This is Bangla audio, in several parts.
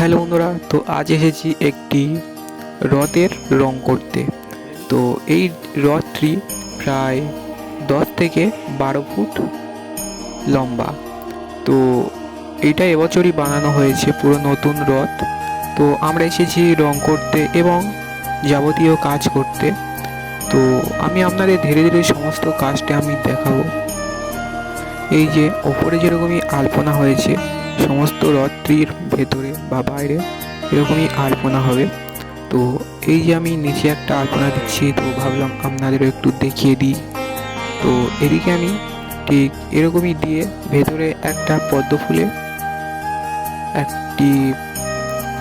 হ্যালো বন্ধুরা, তো আজ এসেছি একটি রথের রং করতে। তো এই রথটি প্রায় 10 থেকে 12 ফুট লম্বা। তো এটা এবছরই বানানো হয়েছে, পুরো নতুন রথ। তো আমরা এসেছি রং করতে এবং যাবতীয় কাজ করতে। তো আমি আপনাদের ধীরে ধীরে সমস্ত কাজটা আমি দেখাবো। এই যে ওপরে যেরকমই আলপনা হয়েছে, সমস্ত রথটির ভেতরে বা বাইরে এরকমই আলপনা হবে। তো এই যে আমি নিচে একটা আলপনা দিচ্ছি, তো ভাবলাম আপনাদেরও একটু দেখিয়ে দিই। তো এদিকে আমি ঠিক এরকমই দিয়ে ভেতরে একটা পদ্ম ফুলে একটি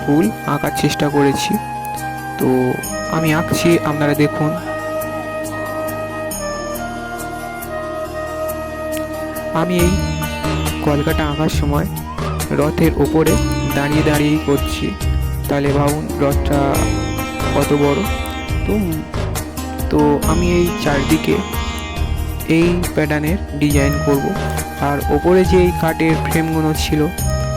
ফুল আঁকার চেষ্টা করেছি। তো আমি আঁকছি, আপনারা দেখুন। আমি এই কলকাটা আঁকার সময় রথের ওপরে দাঁড়িয়ে দাঁড়িয়েই করছি। তাহলে ভাবুন রথটা কত বড়। তো তো আমি এই চারদিকে এই প্যাটার্নের ডিজাইন করব। আর ওপরে যে এই কাঠের ফ্রেমগুলো ছিল,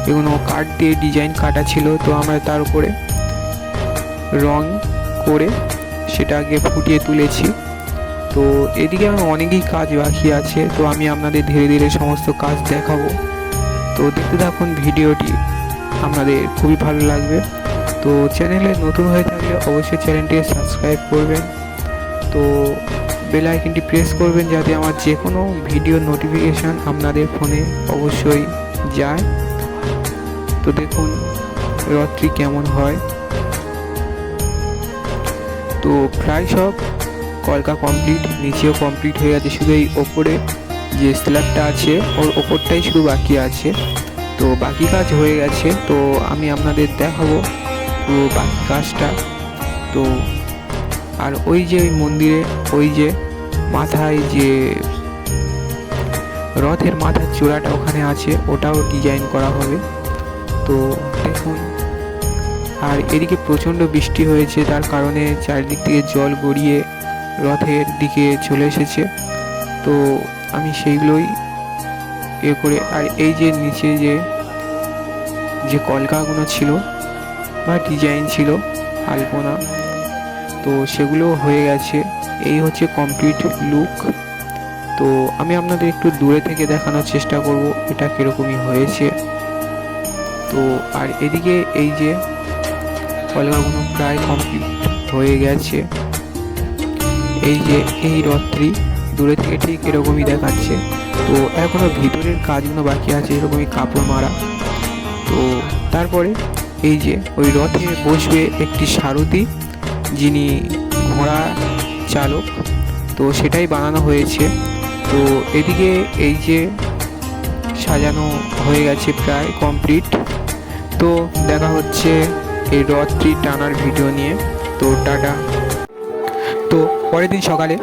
এগুলো কাঠ দিয়ে ডিজাইন কাটা ছিল। তো আমরা তার উপরে রং করে সেটা আগে ফুটিয়ে তুলেছি। তো এদিকে আমার অনেকই কাজ বাকি আছে, তো আমি আপনাদের ধীরে ধীরে সমস্ত কাজ দেখাবো। তো দেখতে থাকুন ভিডিওটি, আপনাদের খুবই ভালো লাগবে। তো চ্যানেলে নতুন হয়ে থাকলে অবশ্যই চ্যানেলটি সাবস্ক্রাইব করবেন। তো বেল আইকনটি প্রেস করবেন যাতে আমার যে কোনো ভিডিও নোটিফিকেশান আপনাদের ফোনে অবশ্যই যায়। তো দেখুন রথটি কেমন হয়। তো প্রায় সব কলকা কমপ্লিট, নিচেও কমপ্লিট হয়ে গেছে, শুধু এই ওপরে যে স্ল্যাবটা আছে ওর ওপরটাই শুধু বাকি আছে। তো বাকি কাজ হয়ে গেছে, তো আমি আপনাদের দেখাবো পুরো বাকি কাজটা। তো আর ওই যে ওই মন্দিরে ওই যে মাথায় যে রথের মাথার চূড়াটা ওখানে আছে, ওটাও ডিজাইন করা হবে। তো দেখুন, আর এদিকে প্রচণ্ড বৃষ্টি হয়েছে, তার কারণে চারিদিক থেকে জল গড়িয়ে রথের দিকে চলে এসেছে। তো আমি সেইগুলোই করে, আর এই যে নিচে যে কলকাগুলো ছিল বা ডিজাইন ছিল আলপনা, তো সেগুলো হয়ে গেছে। এই হচ্ছে কমপ্লিট লুক। তো আমি আপনাদের একটু দূরে থেকে দেখানোর চেষ্টা করব এটা কীরকমই হয়েছে। তো আর এদিকে এই যে কলকাগুলো প্রায় কমপ্লিট হয়ে গেছে। এই যে এই রথটি দূরে থেকে ঠিক এরকমই দেখাচ্ছে। তো এখনও ভিতরের কাজগুলো বাকি আছে, এরকমই কাপড় মারা। তো তারপরে এই যে ওই রথে বসবে একটি সারথি, যিনি ঘোড়া চালক, তো সেটাই বানানো হয়েছে। তো এদিকে এই যে সাজানো হয়ে গেছে, প্রায় কমপ্লিট। তো দেখা হচ্ছে এই রথটি টানার ভিডিও নিয়ে। তো টাটা। তো পরের দিন সকালে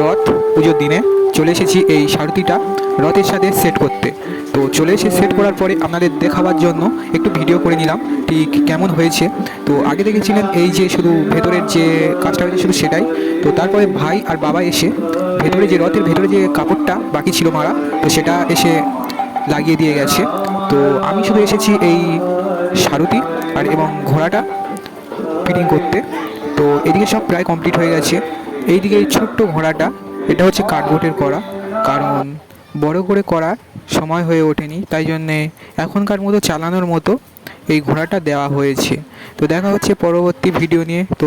রথ পুজোর দিনে চলে এসেছি এই সারথিটা রথের সাথে সেট করতে। তো চলে এসে সেট করার পরে আপনাদের দেখাবার জন্য একটু ভিডিও করে নিলাম ঠিক কেমন হয়েছে। তো আগে দেখেছিলেন এই যে শুধু ভেতরের যে কাজটা হয়েছে শুধু সেটাই। তো তারপরে ভাই আর বাবা এসে ভেতরে যে রথের ভেতরে যে কাপড়টা বাকি ছিল মারা, তো সেটা এসে লাগিয়ে দিয়ে গেছে। তো আমি শুধু এসেছি এই সারথি আর এবং ঘোড়াটা ফিটিং করতে। তো এদিকে সব প্রায় কমপ্লিট হয়ে গেছে। এইদিকে এই ছোট্ট ঘোড়াটা, এটা হচ্ছে কাঠবোর্ডের করা, কারণ বড় করে করার সময় হয়ে ওঠেনি, তাই জন্যে এখনকার মতো চালানোর মতো এই ঘোড়াটা দেওয়া হয়েছে। তো দেখা হচ্ছে পরবর্তী ভিডিও নিয়ে। তো